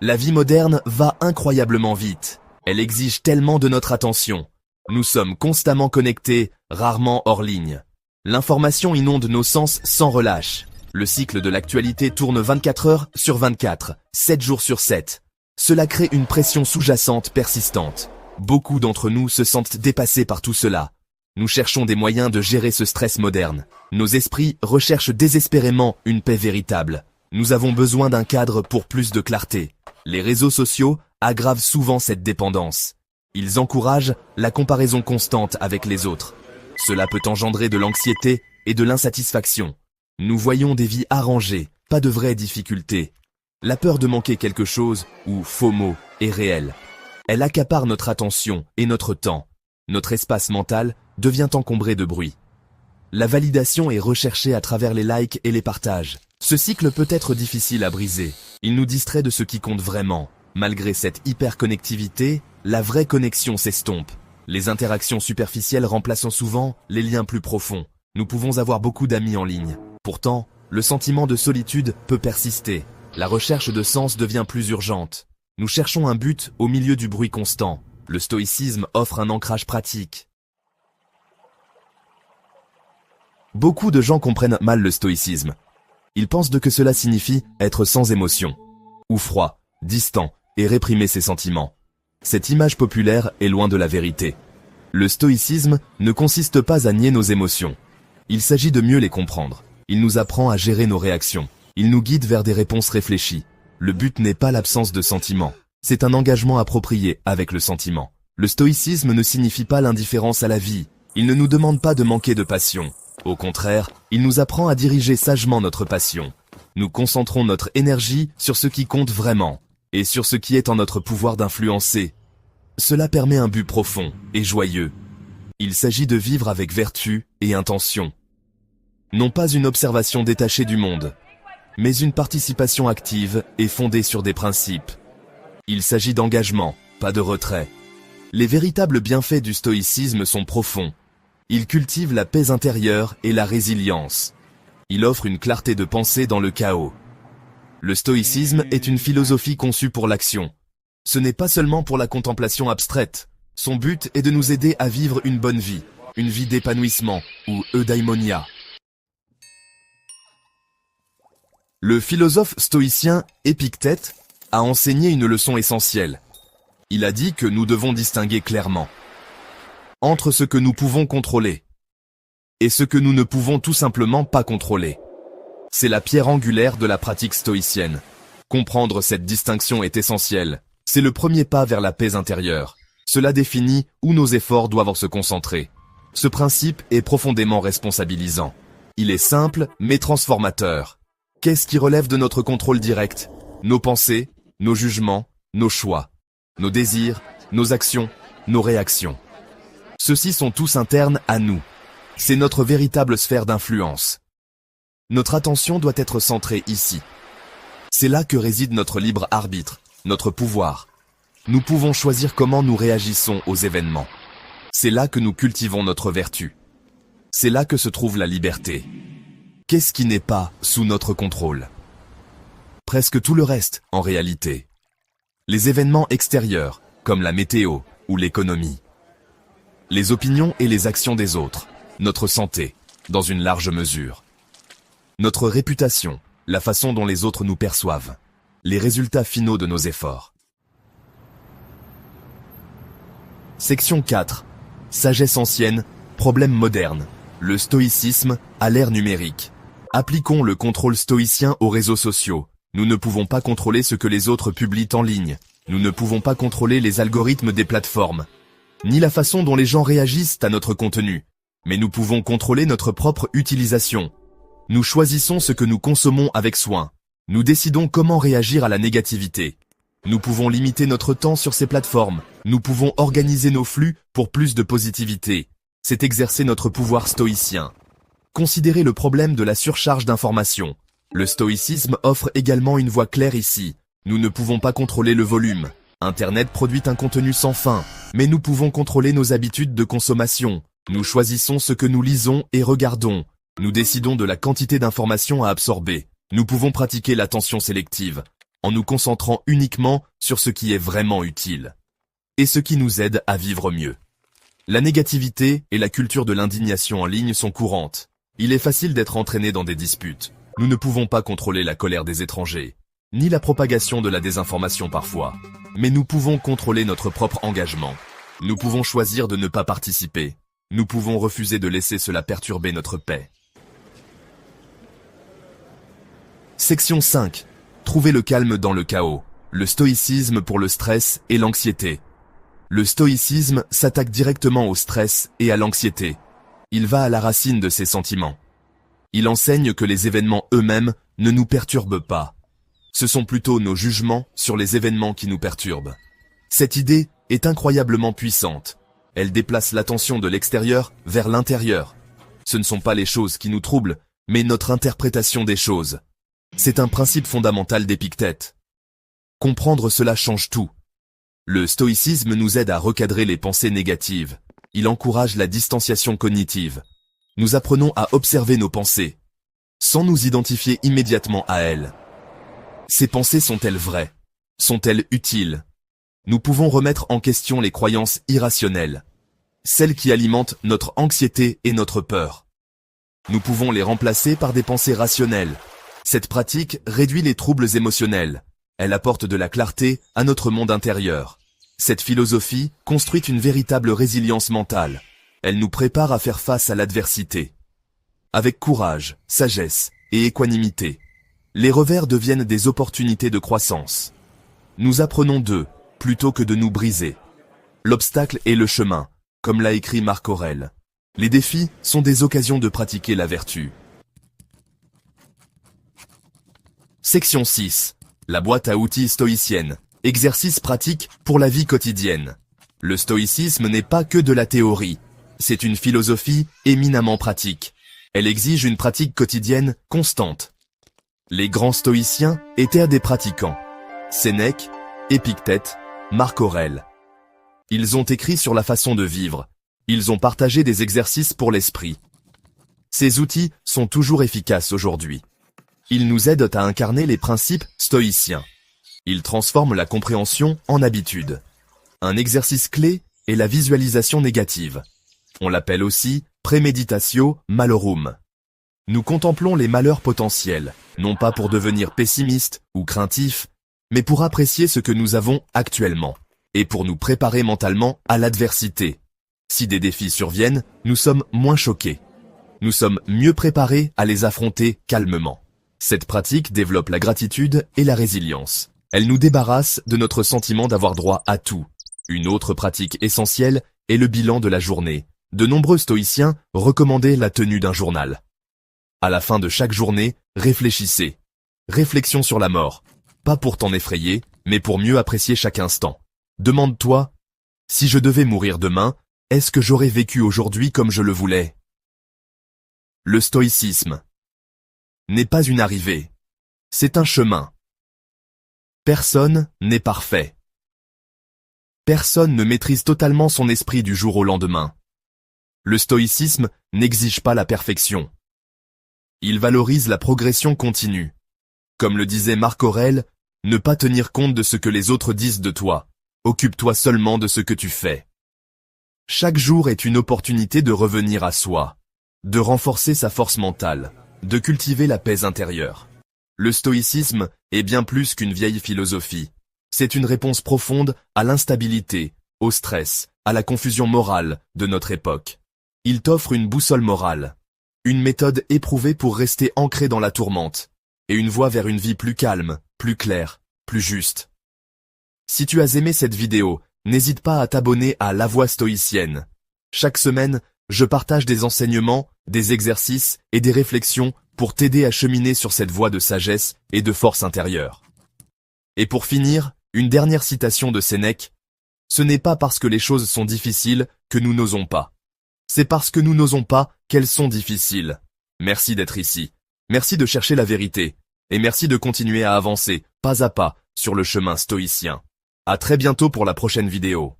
La vie moderne va incroyablement vite. Elle exige tellement de notre attention. Nous sommes constamment connectés, rarement hors ligne. L'information inonde nos sens sans relâche. Le cycle de l'actualité tourne 24 heures sur 24, 7 jours sur 7. Cela crée une pression sous-jacente persistante. Beaucoup d'entre nous se sentent dépassés par tout cela. Nous cherchons des moyens de gérer ce stress moderne. Nos esprits recherchent désespérément une paix véritable. Nous avons besoin d'un cadre pour plus de clarté. Les réseaux sociaux aggravent souvent cette dépendance. Ils encouragent la comparaison constante avec les autres. Cela peut engendrer de l'anxiété et de l'insatisfaction. Nous voyons des vies arrangées, pas de vraies difficultés. La peur de manquer quelque chose, ou FOMO, est réelle. Elle accapare notre attention et notre temps. Notre espace mental devient encombré de bruit. La validation est recherchée à travers les likes et les partages. Ce cycle peut être difficile à briser. Il nous distrait de ce qui compte vraiment. Malgré cette hyperconnectivité, la vraie connexion s'estompe. Les interactions superficielles remplaçant souvent les liens plus profonds. Nous pouvons avoir beaucoup d'amis en ligne. Pourtant, le sentiment de solitude peut persister. La recherche de sens devient plus urgente. Nous cherchons un but au milieu du bruit constant. Le stoïcisme offre un ancrage pratique. Beaucoup de gens comprennent mal le stoïcisme. Ils pensent que cela signifie être sans émotion, ou froid, distant et réprimer ses sentiments. Cette image populaire est loin de la vérité. Le stoïcisme ne consiste pas à nier nos émotions. Il s'agit de mieux les comprendre. Il nous apprend à gérer nos réactions. Il nous guide vers des réponses réfléchies. Le but n'est pas l'absence de sentiments. C'est un engagement approprié avec le sentiment. Le stoïcisme ne signifie pas l'indifférence à la vie. Il ne nous demande pas de manquer de passion. Au contraire, il nous apprend à diriger sagement notre passion. Nous concentrons notre énergie sur ce qui compte vraiment, et sur ce qui est en notre pouvoir d'influencer. Cela permet un but profond et joyeux. Il s'agit de vivre avec vertu et intention. Non pas une observation détachée du monde, mais une participation active et fondée sur des principes. Il s'agit d'engagement, pas de retrait. Les véritables bienfaits du stoïcisme sont profonds. Il cultive la paix intérieure et la résilience. Il offre une clarté de pensée dans le chaos. Le stoïcisme est une philosophie conçue pour l'action. Ce n'est pas seulement pour la contemplation abstraite. Son but est de nous aider à vivre une bonne vie, une vie d'épanouissement, ou eudaimonia. Le philosophe stoïcien Épictète a enseigné une leçon essentielle. Il a dit que nous devons distinguer clairement entre ce que nous pouvons contrôler et ce que nous ne pouvons tout simplement pas contrôler. C'est la pierre angulaire de la pratique stoïcienne. Comprendre cette distinction est essentiel. C'est le premier pas vers la paix intérieure. Cela définit où nos efforts doivent se concentrer. Ce principe est profondément responsabilisant. Il est simple, mais transformateur. Qu'est-ce qui relève de notre contrôle direct? Nos pensées, nos jugements, nos choix, nos désirs, nos actions, nos réactions. Ceux-ci sont tous internes à nous. C'est notre véritable sphère d'influence. Notre attention doit être centrée ici. C'est là que réside notre libre arbitre, notre pouvoir. Nous pouvons choisir comment nous réagissons aux événements. C'est là que nous cultivons notre vertu. C'est là que se trouve la liberté. Qu'est-ce qui n'est pas sous notre contrôle? Presque tout le reste, en réalité. Les événements extérieurs, comme la météo ou l'économie. Les opinions et les actions des autres. Notre santé, dans une large mesure. Notre réputation, la façon dont les autres nous perçoivent. Les résultats finaux de nos efforts. Section 4. Sagesse ancienne, problème moderne. Le stoïcisme à l'ère numérique. Appliquons le contrôle stoïcien aux réseaux sociaux. Nous ne pouvons pas contrôler ce que les autres publient en ligne. Nous ne pouvons pas contrôler les algorithmes des plateformes, ni la façon dont les gens réagissent à notre contenu. Mais nous pouvons contrôler notre propre utilisation. Nous choisissons ce que nous consommons avec soin. Nous décidons comment réagir à la négativité. Nous pouvons limiter notre temps sur ces plateformes. Nous pouvons organiser nos flux pour plus de positivité. C'est exercer notre pouvoir stoïcien. Considérez le problème de la surcharge d'informations. Le stoïcisme offre également une voie claire ici. Nous ne pouvons pas contrôler le volume. Internet produit un contenu sans fin, mais nous pouvons contrôler nos habitudes de consommation. Nous choisissons ce que nous lisons et regardons. Nous décidons de la quantité d'informations à absorber. Nous pouvons pratiquer l'attention sélective. en nous concentrant uniquement sur ce qui est vraiment utile et ce qui nous aide à vivre mieux. La négativité et la culture de l'indignation en ligne sont courantes. Il est facile d'être entraîné dans des disputes. Nous ne pouvons pas contrôler la colère des étrangers, ni la propagation de la désinformation parfois. Mais nous pouvons contrôler notre propre engagement. Nous pouvons choisir de ne pas participer. Nous pouvons refuser de laisser cela perturber notre paix. Section 5. Trouver le calme dans le chaos. Le stoïcisme pour le stress et l'anxiété. Le stoïcisme s'attaque directement au stress et à l'anxiété. Il va à la racine de ces sentiments. Il enseigne que les événements eux-mêmes ne nous perturbent pas. Ce sont plutôt nos jugements sur les événements qui nous perturbent. Cette idée est incroyablement puissante. Elle déplace l'attention de l'extérieur vers l'intérieur. Ce ne sont pas les choses qui nous troublent, mais notre interprétation des choses. C'est un principe fondamental d'Épictète. Comprendre cela change tout. Le stoïcisme nous aide à recadrer les pensées négatives. Il encourage la distanciation cognitive. Nous apprenons à observer nos pensées, sans nous identifier immédiatement à elles. Ces pensées sont-elles vraies? Sont-elles utiles? Nous pouvons remettre en question les croyances irrationnelles, celles qui alimentent notre anxiété et notre peur. Nous pouvons les remplacer par des pensées rationnelles. Cette pratique réduit les troubles émotionnels. Elle apporte de la clarté à notre monde intérieur. Cette philosophie construit une véritable résilience mentale. Elle nous prépare à faire face à l'adversité. Avec courage, sagesse et équanimité, les revers deviennent des opportunités de croissance. Nous apprenons d'eux, plutôt que de nous briser. L'obstacle est le chemin, comme l'a écrit Marc Aurèle. Les défis sont des occasions de pratiquer la vertu. Section 6. La boîte à outils stoïcienne. Exercice pratique pour la vie quotidienne. Le stoïcisme n'est pas que de la théorie. C'est une philosophie éminemment pratique. Elle exige une pratique quotidienne constante. Les grands stoïciens étaient des pratiquants. Sénèque, Épictète, Marc Aurèle. Ils ont écrit sur la façon de vivre. Ils ont partagé des exercices pour l'esprit. Ces outils sont toujours efficaces aujourd'hui. Ils nous aident à incarner les principes stoïciens. Ils transforment la compréhension en habitude. Un exercice clé est la visualisation négative. On l'appelle aussi préméditatio malorum. Nous contemplons les malheurs potentiels, non pas pour devenir pessimistes ou craintifs, mais pour apprécier ce que nous avons actuellement, et pour nous préparer mentalement à l'adversité. Si des défis surviennent, nous sommes moins choqués. Nous sommes mieux préparés à les affronter calmement. Cette pratique développe la gratitude et la résilience. Elle nous débarrasse de notre sentiment d'avoir droit à tout. Une autre pratique essentielle est le bilan de la journée. De nombreux stoïciens recommandaient la tenue d'un journal. À la fin de chaque journée, réfléchissez. Réflexion sur la mort. Pas pour t'en effrayer, mais pour mieux apprécier chaque instant. Demande-toi, si je devais mourir demain, est-ce que j'aurais vécu aujourd'hui comme je le voulais? Le stoïcisme n'est pas une arrivée. C'est un chemin. Personne n'est parfait. Personne ne maîtrise totalement son esprit du jour au lendemain. Le stoïcisme n'exige pas la perfection. Il valorise la progression continue. Comme le disait Marc Aurèle, ne pas tenir compte de ce que les autres disent de toi. Occupe-toi seulement de ce que tu fais. Chaque jour est une opportunité de revenir à soi, de renforcer sa force mentale, de cultiver la paix intérieure. Le stoïcisme est bien plus qu'une vieille philosophie. C'est une réponse profonde à l'instabilité, au stress, à la confusion morale de notre époque. Il t'offre une boussole morale, une méthode éprouvée pour rester ancré dans la tourmente, et une voie vers une vie plus calme, plus claire, plus juste. Si tu as aimé cette vidéo, n'hésite pas à t'abonner à La Voix stoïcienne. Chaque semaine, je partage des enseignements, des exercices et des réflexions pour t'aider à cheminer sur cette voie de sagesse et de force intérieure. Et pour finir, une dernière citation de Sénèque. Ce n'est pas parce que les choses sont difficiles que nous n'osons pas. C'est parce que nous n'osons pas qu'elles sont difficiles. Merci d'être ici. Merci de chercher la vérité. Et merci de continuer à avancer, pas à pas, sur le chemin stoïcien. À très bientôt pour la prochaine vidéo.